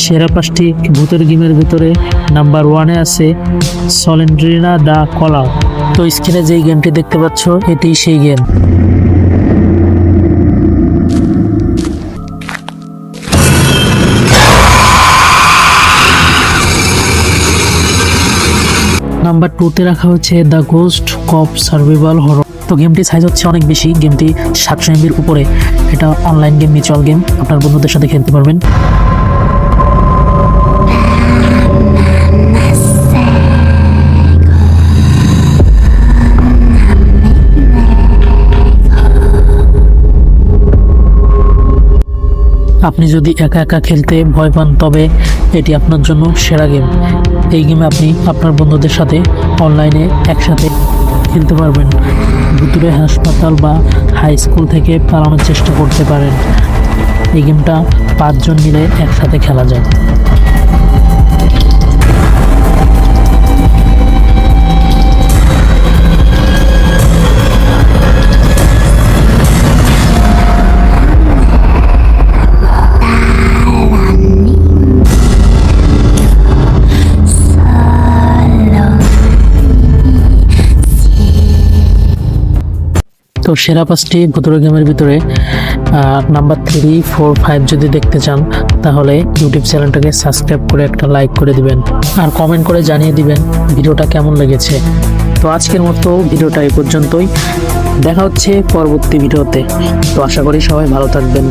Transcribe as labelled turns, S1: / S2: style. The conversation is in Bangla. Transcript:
S1: সেরা 5টি ভূতের গেমের ভিতরে নাম্বার 1-এ আছে সলিন্ড্রিনা দ্য কলার। তো স্ক্রিনে যেই গেমটি দেখতে পাচ্ছ এটি সেই গেম। নাম্বার 2-তে রাখা হচ্ছে the Ghost Cop survival horror. তো গেমটির সাইজ হচ্ছে অনেক বেশি, গেমটি 700 MB উপরে। এটা অনলাইন গেম, মিউচুয়াল গেম, আপনার বন্ধুদের সাথে খেলতে পারবেন। আপনি যদি একা একা খেলতে ভয় পান তবে এটি আপনার জন্য সেরা গেম। এই গেমে আপনি আপনার বন্ধুদের সাথে অনলাইনে একসাথে খেলতে পারবেন। ভুতুড়ে হাসপাতাল বা হাই স্কুল থেকে পালানোর চেষ্টা করতে পারেন। এই গেমটা 5 জন মিলে একসাথে খেলা যায়। তো সেরা 5টি ভুতুড়ে গেমের ভিতরে নাম্বার 3, 4, 5 যদি দেখতে চান তাহলে ইউটিউব চ্যানেলটাকে সাবস্ক্রাইব করে একটা লাইক করে দিবেন আর কমেন্ট করে জানিয়ে দিবেন ভিডিওটা কেমন লেগেছে। তো আজকের মতো ভিডিওটা এই পর্যন্তই, দেখা হচ্ছে পরবর্তী ভিডিওতে। তো আশা করি সবাই ভালো থাকবেন।